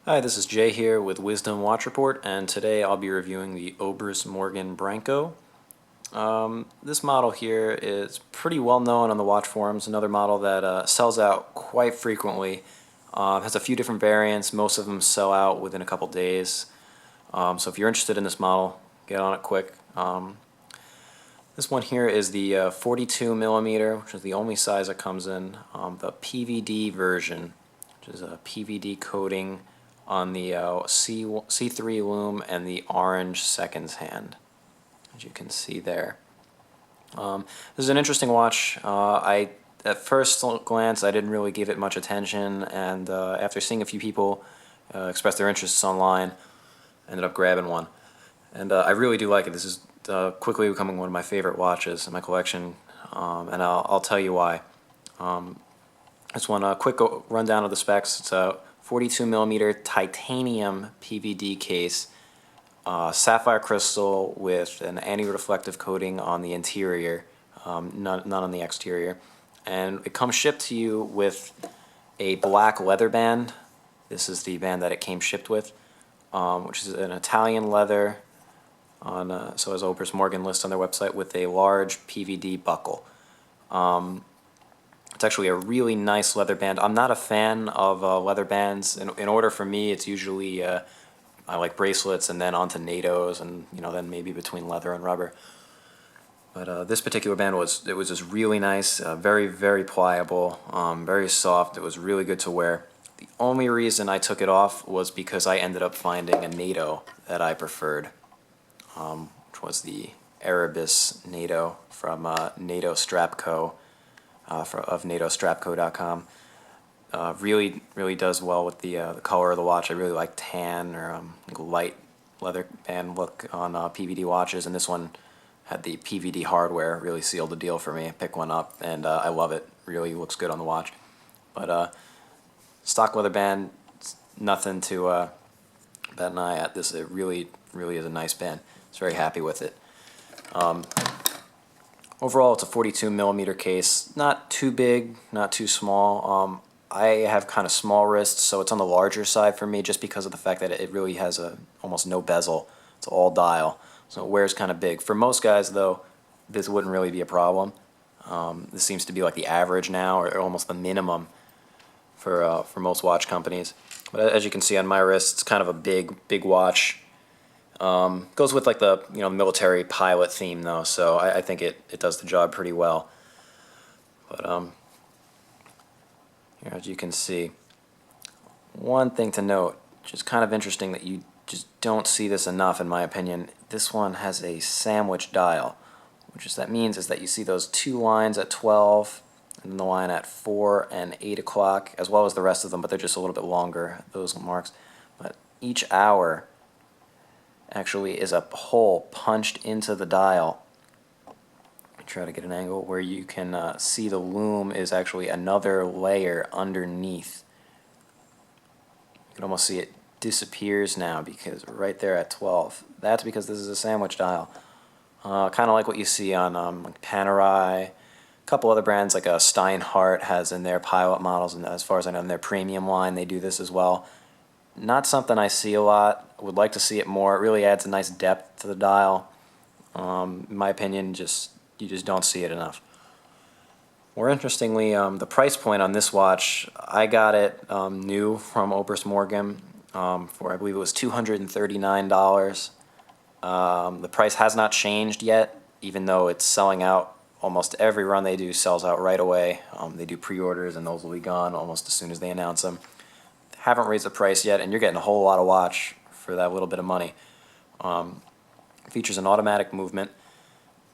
Hi, this is Jay here with Wisdom Watch Report, and today I'll be reviewing the Obris Branco. This model here is pretty well known on the watch forums, another model that sells out quite frequently. Has a few different variants, most of them sell out within a couple days. So if you're interested in this model, get on it quick. This one here is the 42 millimeter, which is the only size it comes in, the PVD version, which is a PVD coating on the C3 loom and the orange seconds hand, as you can see there. This is an interesting watch. At first glance I didn't really give it much attention, and after seeing a few people express their interests online, I ended up grabbing one. And I really do like it. This is quickly becoming one of my favorite watches in my collection, and I'll tell you why. This one, a quick rundown of the specs. It's a 42 millimeter titanium PVD case, sapphire crystal with an anti-reflective coating on the interior, not on the exterior. And it comes shipped to you with a black leather band. This is the band that it came shipped with, which is an Italian leather, so as Obris Morgan lists on their website, with a large PVD buckle. It's actually a really nice leather band. I'm not a fan of leather bands. In order for me, it's usually I like bracelets and then onto NATOs, and then maybe between leather and rubber. But this particular band was just really nice, very, very pliable, very soft. It was really good to wear. The only reason I took it off was because I ended up finding a NATO that I preferred, which was the Erebus NATO from NATO Strap Co. Of NATOstrapco.com. Really, really does well with the color of the watch. I really like tan or light leather band look on PVD watches, and this one had the PVD hardware. Really sealed the deal for me. I picked one up, and I love it. Really looks good on the watch. But stock leather band, nothing to bat an eye at. This really, really is a nice band. I was very happy with it. Overall, it's a 42 millimeter case. Not too big, not too small. I have kind of small wrists, so it's on the larger side for me, just because of the fact that it really has almost no bezel. It's all dial, so it wears kind of big. For most guys, though, this wouldn't really be a problem. This seems to be like the average now, or almost the minimum for most watch companies. But as you can see on my wrist, it's kind of a big watch. Goes with like the military pilot theme though, so I think it does the job pretty well. But here, as you can see, one thing to note, which is kind of interesting that you just don't see this enough in my opinion, this one has a sandwich dial, that means is that you see those two lines at 12 and then the line at 4 and 8 o'clock, as well as the rest of them, but they're just a little bit longer, those marks. But each hour actually is a hole punched into the dial. Try to get an angle where you can see the loom is actually another layer underneath. You can almost see it disappears now, because right there at 12, that's because this is a sandwich dial. Kind of like what you see on like Panerai. A couple other brands like Steinhardt has in their pilot models, and as far as I know in their premium line they do this as well. Not something I see a lot. Would like to see it more. It really adds a nice depth to the dial. In my opinion, you just don't see it enough. More interestingly, the price point on this watch, I got it new from Obris Morgan for, I believe it was $239. The price has not changed yet, even though it's selling out. Almost every run they do sells out right away. They do pre-orders, and those will be gone almost as soon as they announce them. Haven't raised the price yet, and you're getting a whole lot of watch for that little bit of money. Features an automatic movement,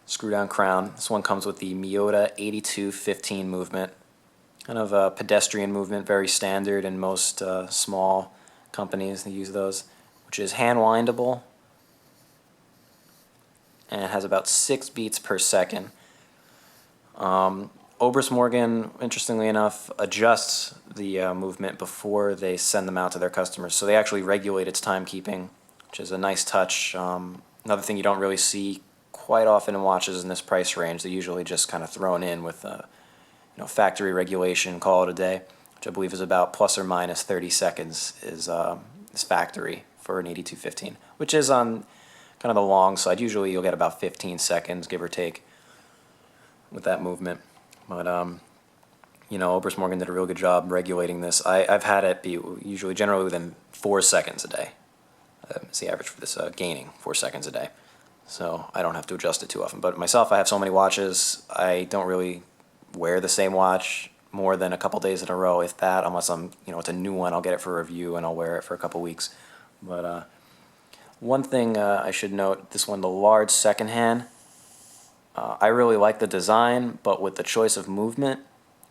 screw-down crown. This one comes with the Miyota 8215 movement, kind of a pedestrian movement, very standard in most small companies that use those, which is hand-windable, and it has about 6 beats per second. Obris Morgan, interestingly enough, adjusts the movement before they send them out to their customers. So they actually regulate its timekeeping, which is a nice touch. Another thing you don't really see quite often in watches in this price range. They're usually just kind of thrown in with factory regulation, call it a day, which I believe is about plus or minus 30 seconds is is factory for an 8215, which is on kind of the long side. Usually you'll get about 15 seconds, give or take, with that movement. But you know, Obris Morgan did a real good job regulating this. I've had it be usually generally within 4 seconds a day. It's the average for this gaining, 4 seconds a day. So I don't have to adjust it too often. But myself, I have so many watches, I don't really wear the same watch more than a couple days in a row, if that, unless I'm, you know, it's a new one, I'll get it for review and I'll wear it for a couple weeks. But one thing I should note, this one, the large second hand, I really like the design, but with the choice of movement,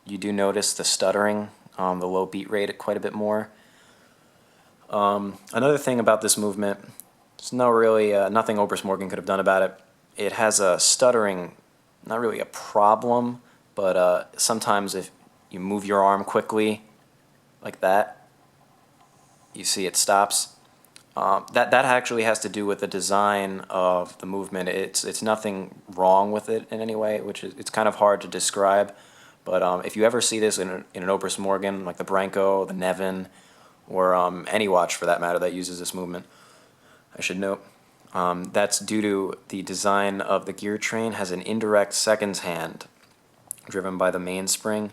you do notice the stuttering, the low beat rate quite a bit more. Another thing about this movement, there's nothing Obris Morgan could have done about it. It has a stuttering, not really a problem, but sometimes if you move your arm quickly, like that, you see it stops. That actually has to do with the design of the movement. It's nothing wrong with it in any way, which is, it's kind of hard to describe. But if you ever see this in an Obris Morgan, like the Branco, the Nevin, or any watch for that matter that uses this movement, I should note, that's due to the design of the gear train has an indirect seconds hand driven by the mainspring.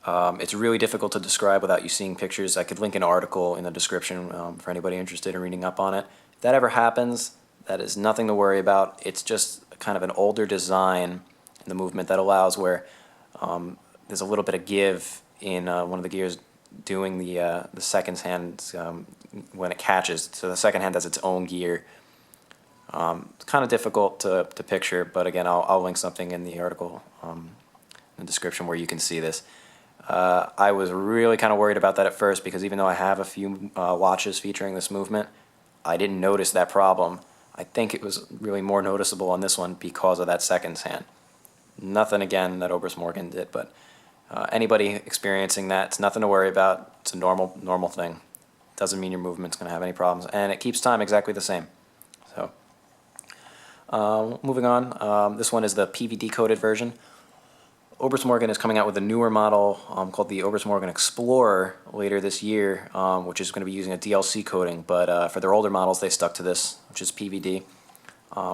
It's really difficult to describe without you seeing pictures. I could link an article in the description for anybody interested in reading up on it. If that ever happens, that is nothing to worry about. It's just kind of an older design in the movement that allows where there's a little bit of give in one of the gears doing the seconds hand when it catches. So the second hand has its own gear. It's kind of difficult to picture, but again, I'll link something in the article in the description where you can see this. I was really kind of worried about that at first because even though I have a few watches featuring this movement, I didn't notice that problem. I think it was really more noticeable on this one because of that seconds hand. Nothing, again, that Obris Morgan did, but anybody experiencing that, it's nothing to worry about. It's a normal thing. Doesn't mean your movement's going to have any problems, and it keeps time exactly the same. So, moving on, this one is the PVD coated version. Obris Morgan is coming out with a newer model called the Obris Morgan Explorer later this year, which is going to be using a DLC coating, but for their older models they stuck to this, which is PVD,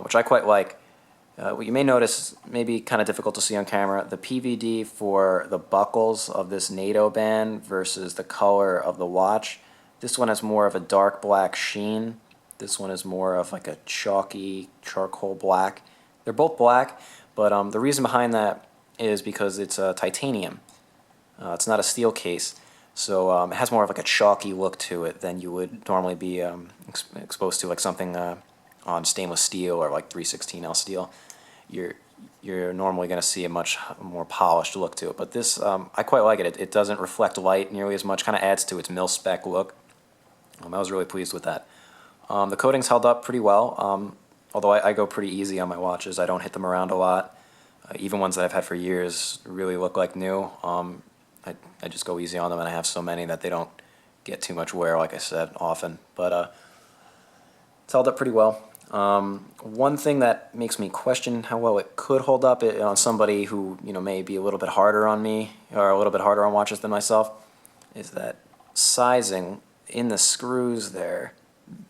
which I quite like. What you may notice, maybe kind of difficult to see on camera, the PVD for the buckles of this NATO band versus the color of the watch. This one has more of a dark black sheen. This one is more of like a chalky charcoal black. They're both black, but the reason behind that is because it's titanium. It's not a steel case, so it has more of like a chalky look to it than you would normally be exposed to, like something on stainless steel or like 316L steel. You're normally going to see a much more polished look to it, but this I quite like it. It doesn't reflect light nearly as much, kind of adds to its mil-spec look. I was really pleased with that. The coating's held up pretty well, although I go pretty easy on my watches. I don't hit them around a lot. Even ones that I've had for years really look like new. I just go easy on them, and I have so many that they don't get too much wear, like I said, often. But it's held up pretty well. One thing that makes me question how well it could hold up on somebody who may be a little bit harder on me or a little bit harder on watches than myself is that sizing in the screws there.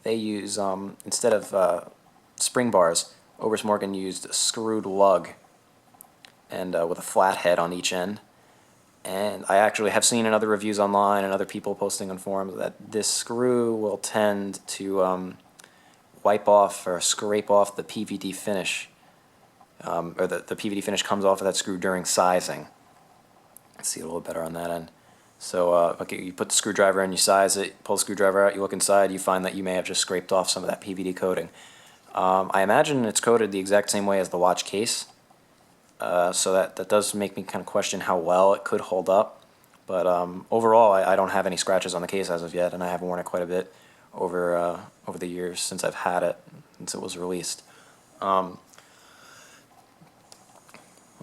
They use instead of spring bars, Obris Morgan used a screwed lug and with a flat head on each end. And I actually have seen in other reviews online and other people posting on forums that this screw will tend to wipe off or scrape off the PVD finish, or the PVD finish comes off of that screw during sizing. Let's see a little better on that end. So okay, you put the screwdriver in, you size it, pull the screwdriver out, you look inside, you find that you may have just scraped off some of that PVD coating. I imagine it's coated the exact same way as the watch case. So that does make me kind of question how well it could hold up. But overall, I don't have any scratches on the case as of yet, and I have worn it quite a bit over the years since I've had it, since it was released. What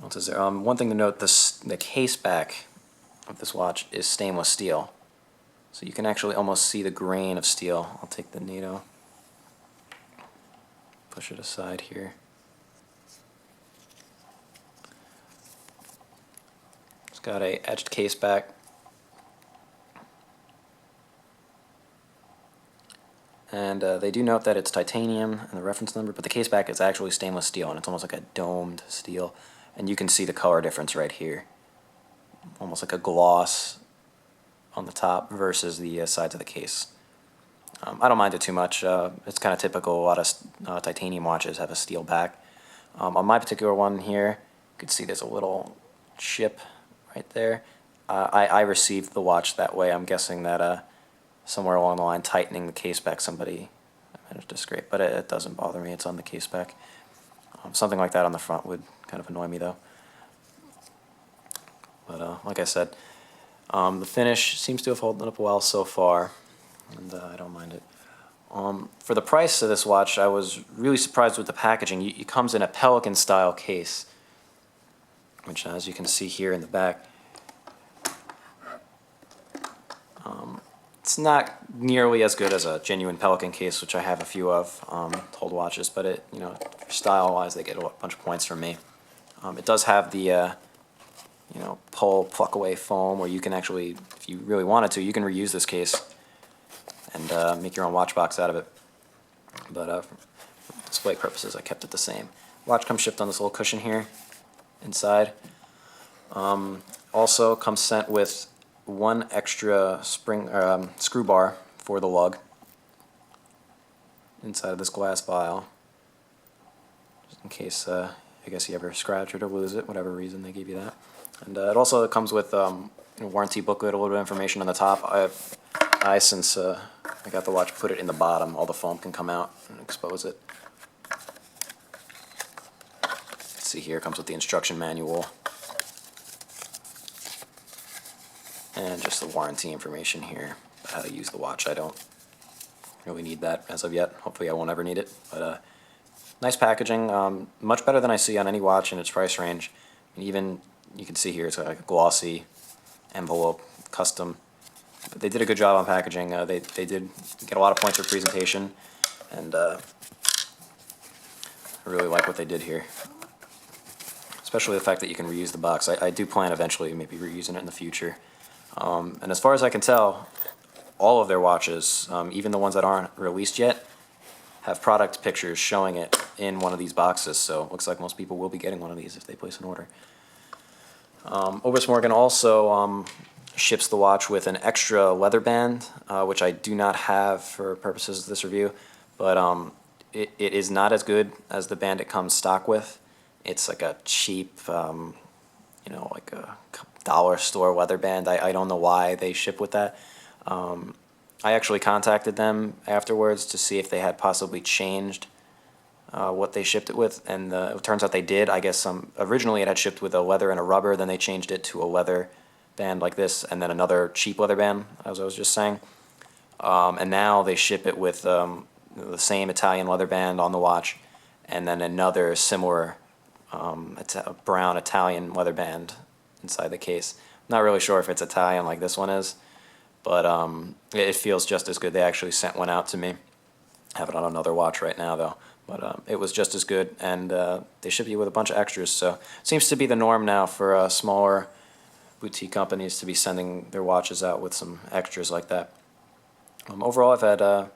else is there? One thing to note, the case back of this watch is stainless steel. So you can actually almost see the grain of steel. I'll take the NATO, push it aside here. Got a etched case back, And they do note that it's titanium and the reference number, but the case back is actually stainless steel, and it's almost like a domed steel. And you can see the color difference right here. Almost like a gloss on the top versus the sides of the case. I don't mind it too much. It's kind of typical. A lot of titanium watches have a steel back. On my particular one here, you can see there's a little chip right there. I received the watch that way. I'm guessing that somewhere along the line, tightening the case back, somebody managed to scrape, but it doesn't bother me. It's on the case back. Something like that on the front would kind of annoy me though. But like I said, the finish seems to have held up well so far, and I don't mind it. For the price of this watch, I was really surprised with the packaging. It comes in a Pelican style case, which as you can see here in the back, it's not nearly as good as a genuine Pelican case, which I have a few of, to hold watches, but it, style-wise, they get a bunch of points from me. It does have the, pull, pluck away foam, where you can actually, if you really wanted to, you can reuse this case and make your own watch box out of it. But for display purposes, I kept it the same. Watch comes shipped on this little cushion here inside. Also comes sent with one extra screw bar for the lug inside of this glass vial, just in case I guess you ever scratch it or lose it, whatever reason they give you that. And it also comes with a warranty booklet, a little bit of information on the top. Since I got the watch, put it in the bottom. All the foam can come out and expose it. See here, it comes with the instruction manual and just the warranty information here, how to use the watch. I don't really need that as of yet. Hopefully I won't ever need it. But nice packaging, much better than I see on any watch in its price range. And even you can see here it's like a glossy envelope, custom. But they did a good job on packaging. They did get a lot of points for presentation, and I really like what they did here. Especially the fact that you can reuse the box. I do plan eventually maybe reusing it in the future. And as far as I can tell, all of their watches, even the ones that aren't released yet, have product pictures showing it in one of these boxes. So it looks like most people will be getting one of these if they place an order. Obris Morgan also ships the watch with an extra leather band, which I do not have for purposes of this review, but it is not as good as the band it comes stock with. It's like a cheap, like a dollar store leather band. I don't know why they ship with that. I actually contacted them afterwards to see if they had possibly changed what they shipped it with, and it turns out they did. I guess originally it had shipped with a leather and a rubber, then they changed it to a leather band like this, and then another cheap leather band, as I was just saying. And now they ship it with the same Italian leather band on the watch, and then another similar brown Italian leather band inside the case. Not really sure if it's Italian like this one is, but it feels just as good. They actually sent one out to me. I have it on another watch right now though, but it was just as good, and they ship you with a bunch of extras, so it seems to be the norm now for smaller boutique companies to be sending their watches out with some extras like that. Overall, I've had a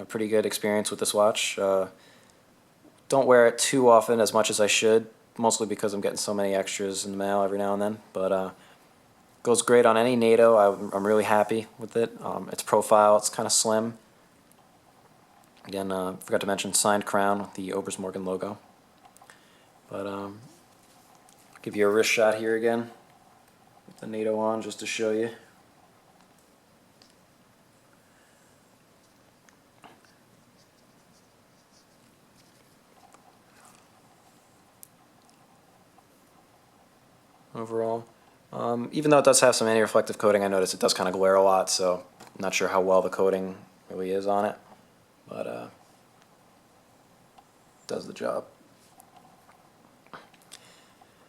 pretty good experience with this watch. Don't wear it too often, as much as I should, mostly because I'm getting so many extras in the mail every now and then, but goes great on any NATO. I'm really happy with it. Its profile, it's kind of slim. Again, forgot to mention signed crown with the Obris Morgan logo. But I'll give you a wrist shot here again with the NATO on, just to show you. Overall, even though it does have some anti-reflective coating, I notice it does kind of glare a lot, so I'm not sure how well the coating really is on it, but it does the job.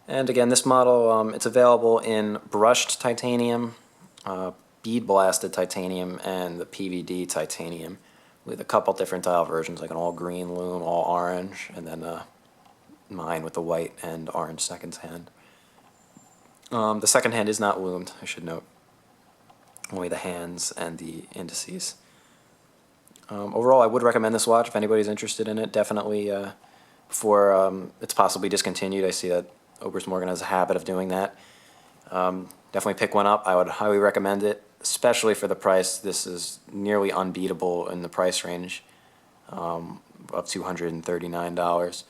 And again, this model, it's available in brushed titanium, bead blasted titanium, and the PVD titanium, with a couple different dial versions, like an all green lume, all orange, and then mine with the white and orange second hand. The second hand is not loomed, I should note. Only the hands and the indices. Overall, I would recommend this watch if anybody's interested in it. Definitely before it's possibly discontinued. I see that Obris Morgan has a habit of doing that. Definitely pick one up. I would highly recommend it, especially for the price. This is nearly unbeatable in the price range, of $239.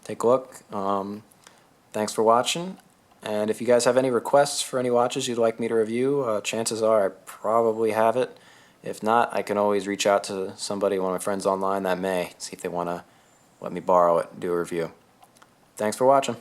Take a look. Thanks for watching. And if you guys have any requests for any watches you'd like me to review, chances are I probably have it. If not, I can always reach out to somebody, one of my friends online that may, see if they want to let me borrow it and do a review. Thanks for watching.